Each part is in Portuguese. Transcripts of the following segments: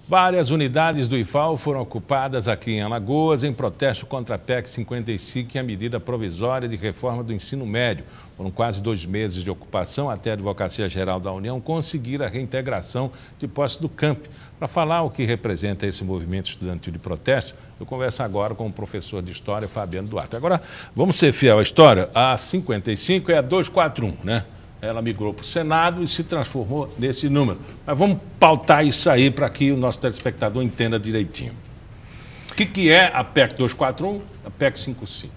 Várias unidades do IFAL foram ocupadas aqui em Alagoas em protesto contra a PEC 55 e a medida provisória de reforma do ensino médio. Foram quase 2 meses de ocupação até a Advocacia Geral da União conseguir a reintegração de posse do CAMP. Para falar o que representa esse movimento estudantil de protesto, eu converso agora com o professor de História, Fabiano Duarte. Agora, vamos ser fiel à história. A 55 é a 241, né? Ela migrou para o Senado e se transformou nesse número. Mas vamos pautar isso aí para que o nosso telespectador entenda direitinho. O que é a PEC 241, a PEC 55?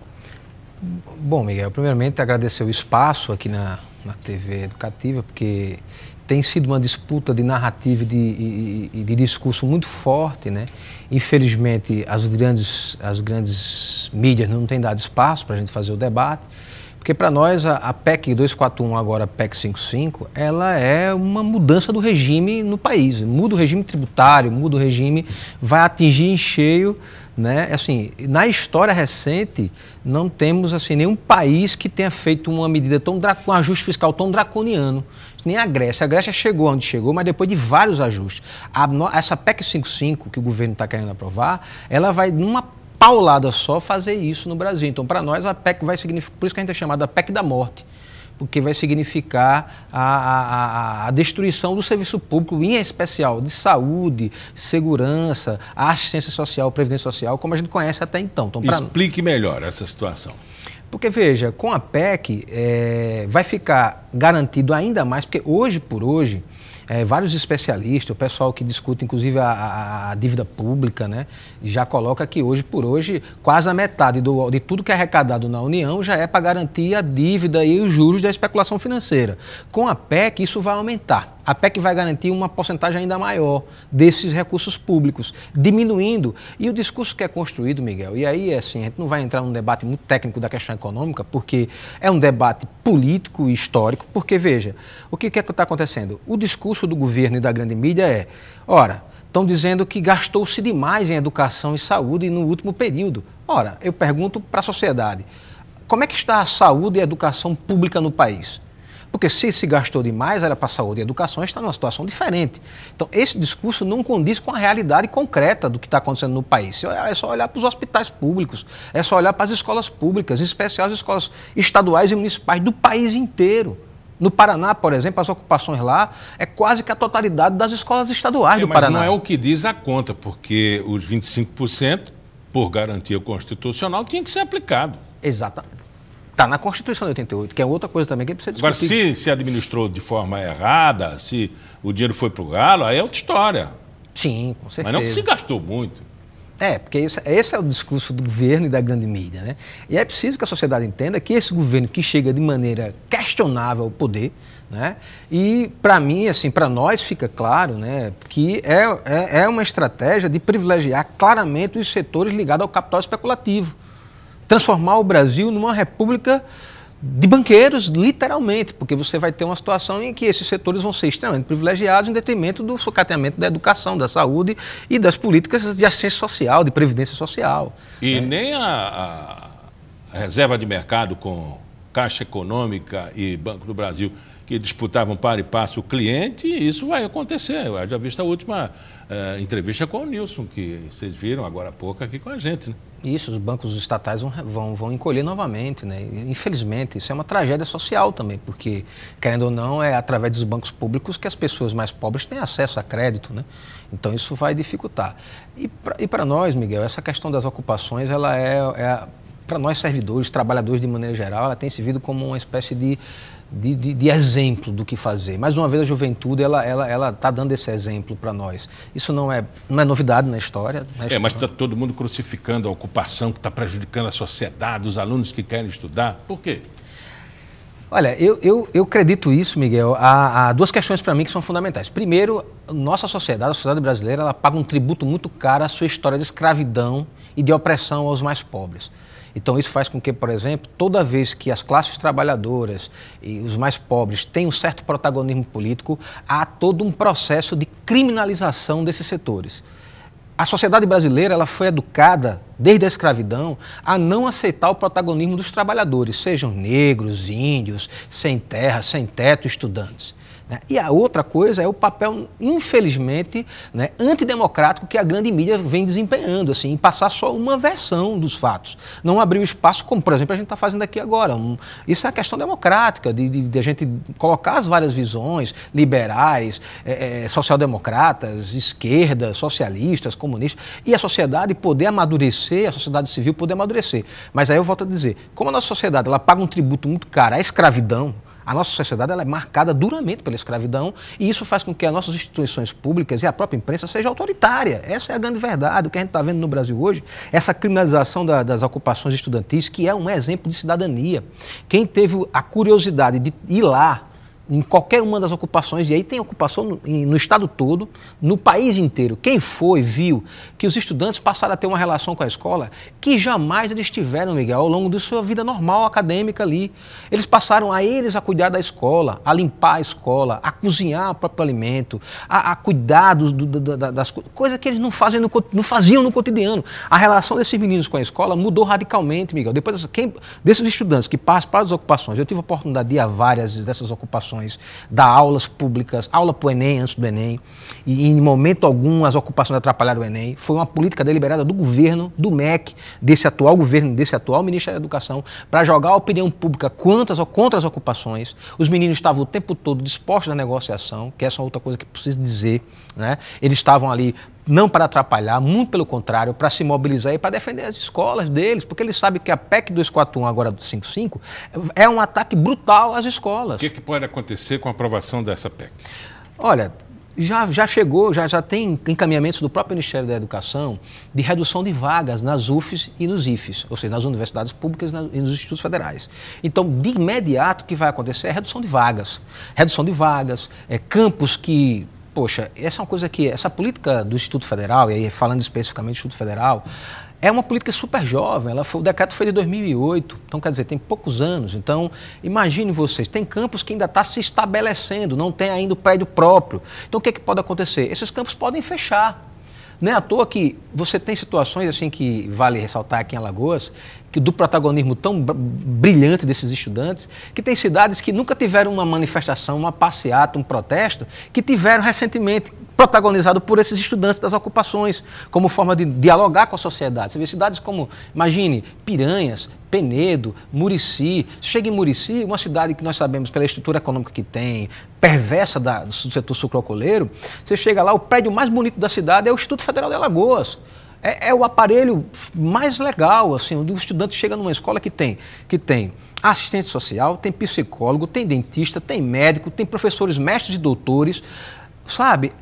Bom, Miguel, primeiramente agradecer o espaço aqui na TV Educativa, porque tem sido uma disputa de narrativa e de discurso muito forte, né? Infelizmente, as grandes mídias não têm dado espaço para a gente fazer o debate. Porque para nós a PEC 241, agora a PEC 55, ela é uma mudança do regime no país. Muda o regime tributário, muda o regime, vai atingir em cheio, né? Assim, na história recente, não temos assim, nenhum país que tenha feito uma medida um ajuste fiscal tão draconiano. Nem a Grécia. A Grécia chegou onde chegou, mas depois de vários ajustes. Essa PEC 55, que o governo está querendo aprovar, ela vai numa paulada só fazer isso no Brasil. Então, para nós, a PEC vai significar, por isso que a gente é chamado a PEC da morte, porque vai significar a destruição do serviço público, em especial de saúde, segurança, assistência social, previdência social, como a gente conhece até então. Explique melhor essa situação. Porque, veja, com a PEC vai ficar garantido ainda mais, porque hoje por hoje, vários especialistas, o pessoal que discute inclusive a dívida pública, né, já coloca que hoje por hoje quase a metade de tudo que é arrecadado na União já é para garantir a dívida e os juros da especulação financeira. Com a PEC isso vai aumentar. A PEC vai garantir uma porcentagem ainda maior desses recursos públicos, diminuindo. E o discurso que é construído, Miguel, e aí assim, a gente não vai entrar num debate muito técnico da questão econômica, porque é um debate político e histórico, porque, veja, o que é que está acontecendo? O discurso do governo e da grande mídia é, ora, estão dizendo que gastou-se demais em educação e saúde no último período. Ora, eu pergunto para a sociedade, como é que está a saúde e a educação pública no país? Porque se gastou demais, era para a saúde e a educação, está numa situação diferente. Então, esse discurso não condiz com a realidade concreta do que está acontecendo no país. É só olhar para os hospitais públicos, é só olhar para as escolas públicas, em especial as escolas estaduais e municipais do país inteiro. No Paraná, por exemplo, as ocupações lá é quase que a totalidade das escolas estaduais do Paraná. Mas não é o que diz a conta, porque os 25%, por garantia constitucional, tinha que ser aplicado. Exatamente. Está na Constituição de 88, que é outra coisa também que precisa discutir. Agora, se administrou de forma errada, se o dinheiro foi para o galo, aí é outra história. Sim, com certeza. Mas não que se gastou muito. Porque esse é o discurso do governo e da grande mídia, né? E é preciso que a sociedade entenda que esse governo que chega de maneira questionável ao poder, né? E para mim, assim, para nós fica claro, né, que é uma estratégia de privilegiar claramente os setores ligados ao capital especulativo. Transformar o Brasil numa república de banqueiros, literalmente, porque você vai ter uma situação em que esses setores vão ser extremamente privilegiados em detrimento do sucateamento da educação, da saúde e das políticas de assistência social, de previdência social. E nem a reserva de mercado com Caixa Econômica e Banco do Brasil, que disputavam par e passo o cliente, isso vai acontecer. Eu já vi a última entrevista com o Nilson, que vocês viram agora há pouco aqui com a gente, né? Isso, os bancos estatais vão encolher novamente, né? Infelizmente, isso é uma tragédia social também, porque, querendo ou não, é através dos bancos públicos que as pessoas mais pobres têm acesso a crédito, né? Então isso vai dificultar. E para nós, Miguel, essa questão das ocupações, ela para nós servidores, trabalhadores de maneira geral, ela tem servido como uma espécie de exemplo do que fazer. Mais uma vez, a juventude ela está dando esse exemplo para nós. Isso não é novidade na história. Mas está todo mundo crucificando a ocupação que está prejudicando a sociedade, os alunos que querem estudar. Por quê? Olha, eu acredito isso, Miguel. Há duas questões para mim que são fundamentais. Primeiro, nossa sociedade, a sociedade brasileira, ela paga um tributo muito caro à sua história de escravidão e de opressão aos mais pobres. Então isso faz com que, por exemplo, toda vez que as classes trabalhadoras e os mais pobres têm um certo protagonismo político, há todo um processo de criminalização desses setores. A sociedade brasileira ela foi educada desde a escravidão, a não aceitar o protagonismo dos trabalhadores, sejam negros, índios, sem terra, sem teto, estudantes. E a outra coisa é o papel, infelizmente, antidemocrático que a grande mídia vem desempenhando, assim, em passar só uma versão dos fatos. Não abrir o espaço, como, por exemplo, a gente está fazendo aqui agora. Isso é a questão democrática, de a gente colocar as várias visões, liberais, social-democratas, esquerda, socialistas, comunistas, e a sociedade poder amadurecer, a sociedade civil poder amadurecer. Mas aí eu volto a dizer, como a nossa sociedade ela paga um tributo muito caro à escravidão, a nossa sociedade ela é marcada duramente pela escravidão e isso faz com que as nossas instituições públicas e a própria imprensa seja autoritária. Essa é a grande verdade. O que a gente está vendo no Brasil hoje, essa criminalização das ocupações estudantis, que é um exemplo de cidadania. Quem teve a curiosidade de ir lá, em qualquer uma das ocupações, e aí tem ocupação no estado todo, no país inteiro. Quem foi, viu que os estudantes passaram a ter uma relação com a escola que jamais eles tiveram, Miguel, ao longo da sua vida normal acadêmica ali. Eles passaram a cuidar da escola, a limpar a escola, a cozinhar o próprio alimento, a cuidar das coisas que eles não faziam no cotidiano. A relação desses meninos com a escola mudou radicalmente, Miguel. Depois, desses estudantes que participaram das ocupações, eu tive a oportunidade de ir a várias dessas ocupações, dar aulas públicas, aula para o Enem, antes do Enem, e em momento algum as ocupações atrapalharam o Enem. Foi uma política deliberada do governo, do MEC, desse atual governo, desse atual Ministério da Educação, para jogar a opinião pública contra as ocupações. Os meninos estavam o tempo todo dispostos à negociação, que essa é outra coisa que preciso dizer, Eles estavam ali não para atrapalhar, muito pelo contrário, para se mobilizar e para defender as escolas deles, porque eles sabem que a PEC 241, agora do 55, é um ataque brutal às escolas. O que pode acontecer com a aprovação dessa PEC? Olha, já chegou, já tem encaminhamentos do próprio Ministério da Educação de redução de vagas nas UFs e nos IFs, ou seja, nas universidades públicas e nos institutos federais. Então, de imediato, o que vai acontecer é redução de vagas. Redução de vagas, campos que... Poxa, essa é uma coisa que, essa política do Instituto Federal, e aí falando especificamente do Instituto Federal, é uma política super jovem, o decreto foi de 2008, então quer dizer, tem poucos anos. Então, imagine vocês, tem campos que ainda está se estabelecendo, não tem ainda o prédio próprio. Então, o que pode acontecer? Esses campos podem fechar. Não é à toa que você tem situações assim que vale ressaltar aqui em Alagoas, que do protagonismo tão brilhante desses estudantes, que tem cidades que nunca tiveram uma manifestação, uma passeata, um protesto, que tiveram recentemente protagonizado por esses estudantes das ocupações, como forma de dialogar com a sociedade. Você vê cidades como, imagine, Piranhas, Penedo, Murici. Chega em Murici, uma cidade que nós sabemos pela estrutura econômica que tem, perversa do setor sucroalcooleiro, você chega lá, o prédio mais bonito da cidade é o Instituto Federal de Alagoas. É o aparelho mais legal, assim, onde o estudante chega numa escola que tem assistente social, tem psicólogo, tem dentista, tem médico, tem professores, mestres e doutores, sabe?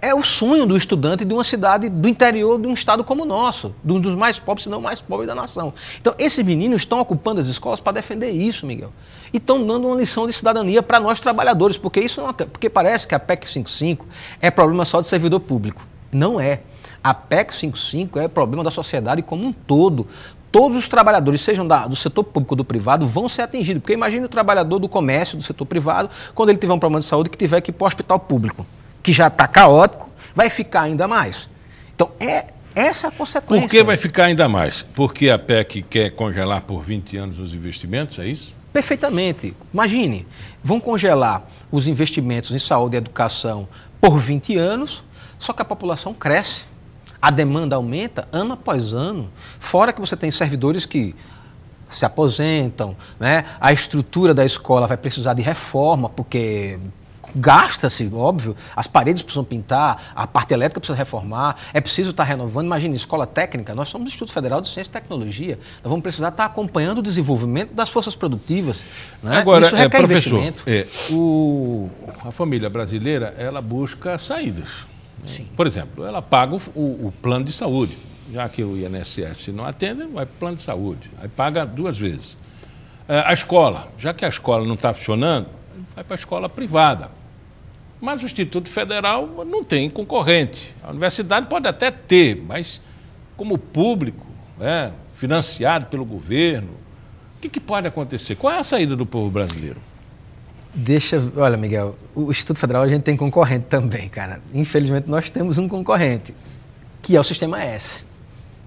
É o sonho do estudante de uma cidade do interior de um estado como o nosso, um dos mais pobres, se não mais pobres da nação. Então, esses meninos estão ocupando as escolas para defender isso, Miguel. E estão dando uma lição de cidadania para nós trabalhadores, porque porque parece que a PEC 55 é problema só de servidor público. Não é. A PEC 55 é problema da sociedade como um todo. Todos os trabalhadores, sejam do setor público ou do privado, vão ser atingidos. Porque imagine o trabalhador do comércio, do setor privado, quando ele tiver um problema de saúde que tiver que ir para o hospital público, que já está caótico, vai ficar ainda mais. Então, essa é a consequência. Por que vai ficar ainda mais? Porque a PEC quer congelar por 20 anos os investimentos, é isso? Perfeitamente. Imagine, vão congelar os investimentos em saúde e educação por 20 anos, só que a população cresce. A demanda aumenta ano após ano, fora que você tem servidores que se aposentam, A estrutura da escola vai precisar de reforma, porque gasta-se, óbvio, as paredes precisam pintar, a parte elétrica precisa reformar, é preciso estar renovando. Imagina, escola técnica, nós somos o Instituto Federal de Ciência e Tecnologia, nós vamos precisar estar acompanhando o desenvolvimento das forças produtivas. Agora, isso requer professor, investimento. A família brasileira, ela busca saídas. Sim. Por exemplo, ela paga o plano de saúde. Já que o INSS não atende, vai para o plano de saúde. Aí paga 2 vezes. A escola, já que a escola não está funcionando, vai para a escola privada. Mas o Instituto Federal não tem concorrente. A universidade pode até ter, mas como público, financiado pelo governo, o que pode acontecer? Qual é a saída do povo brasileiro? Olha, Miguel, o Instituto Federal a gente tem concorrente também, cara. Infelizmente nós temos um concorrente, que é o Sistema S.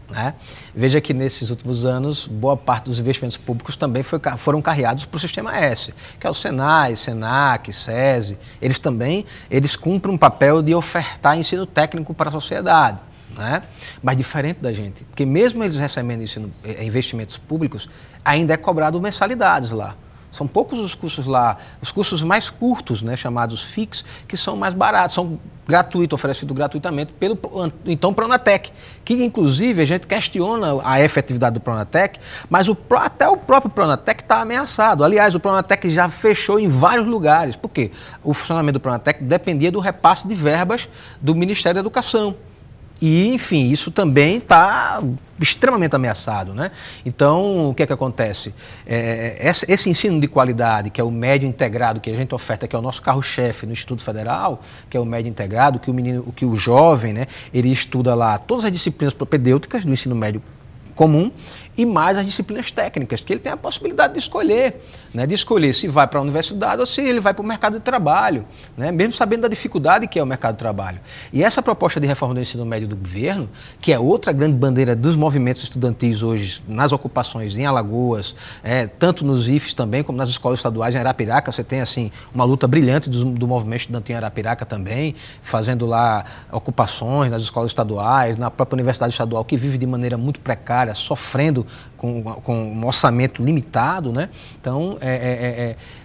né? Veja que nesses últimos anos, boa parte dos investimentos públicos também foram carreados para o Sistema S, que é o Senai, Senac, SESI. Eles cumprem um papel de ofertar ensino técnico para a sociedade, né? Mas diferente da gente, porque mesmo eles recebendo investimentos públicos, ainda é cobrado mensalidades lá. São poucos os cursos lá, os cursos mais curtos, né, chamados FIX, que são mais baratos, são gratuitos, oferecidos gratuitamente pelo então Pronatec, que inclusive a gente questiona a efetividade do Pronatec, mas até o próprio Pronatec está ameaçado. Aliás, o Pronatec já fechou em vários lugares, porque o funcionamento do Pronatec dependia do repasse de verbas do Ministério da Educação. E, enfim, isso também está extremamente ameaçado, né? Então, o que é que acontece? Esse ensino de qualidade, que é o médio integrado que a gente oferta, que é o nosso carro-chefe no Instituto Federal, que é o médio integrado, que o jovem, né, ele estuda lá todas as disciplinas propedêuticas do ensino médio comum e mais as disciplinas técnicas, que ele tem a possibilidade de escolher, né, se vai para a universidade ou se ele vai para o mercado de trabalho, né, mesmo sabendo da dificuldade que é o mercado de trabalho. E essa proposta de reforma do ensino médio do governo, que é outra grande bandeira dos movimentos estudantis hoje nas ocupações em Alagoas, tanto nos IFES também, como nas escolas estaduais em Arapiraca, você tem assim uma luta brilhante do movimento estudantil em Arapiraca também, fazendo lá ocupações nas escolas estaduais, na própria universidade estadual, que vive de maneira muito precária, sofrendo com um orçamento limitado, né? Então,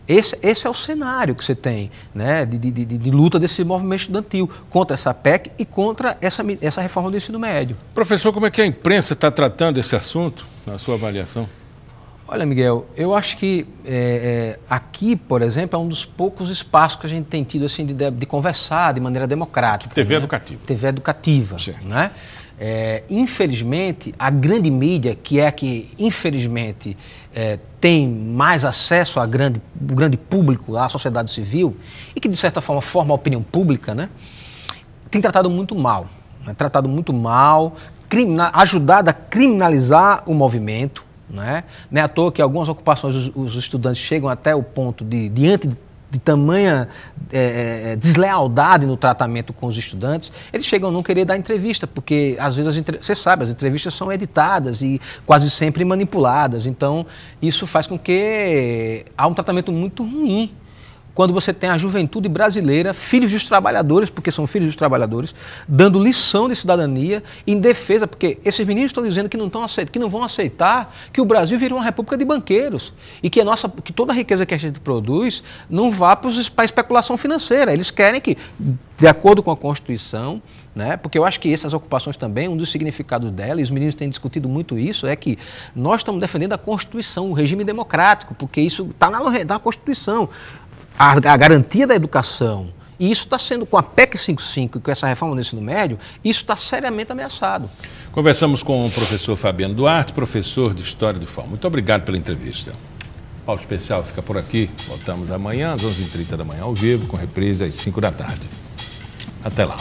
esse é o cenário que você tem, né, de luta desse movimento estudantil contra essa PEC e contra essa reforma do ensino médio. Professor, como é que a imprensa está tratando esse assunto, na sua avaliação? Olha, Miguel, eu acho que aqui, por exemplo, é um dos poucos espaços que a gente tem tido assim, de conversar de maneira democrática. TV né? educativa. TV educativa, certo. Né? Infelizmente, a grande mídia, que é a que, infelizmente, tem mais acesso ao grande público, à sociedade civil, e que, de certa forma, forma a opinião pública, né, tem tratado muito mal. Né, ajudado a criminalizar o movimento. Né? Não é à toa que algumas ocupações os estudantes chegam até o ponto diante de tamanha deslealdade no tratamento com os estudantes, eles chegam a não querer dar entrevista, porque às vezes, você sabe, as entrevistas são editadas e quase sempre manipuladas, então isso faz com que há um tratamento muito ruim quando você tem a juventude brasileira, filhos dos trabalhadores, porque são filhos dos trabalhadores, dando lição de cidadania em defesa, porque esses meninos estão dizendo que não vão aceitar que o Brasil vire uma república de banqueiros e que toda a riqueza que a gente produz não vá para a especulação financeira. Eles querem que, de acordo com a Constituição, né, porque eu acho que essas ocupações também, um dos significados dela, e os meninos têm discutido muito isso, é que nós estamos defendendo a Constituição, o regime democrático, porque isso está na Constituição. A garantia da educação, e isso está sendo, com a PEC 55 e com essa reforma do ensino médio, isso está seriamente ameaçado. Conversamos com o professor Fabiano Duarte, professor de História do IFAL. Muito obrigado pela entrevista. O Pauta Especial fica por aqui. Voltamos amanhã às 11h30 da manhã ao vivo, com reprise às 5 da tarde. Até lá.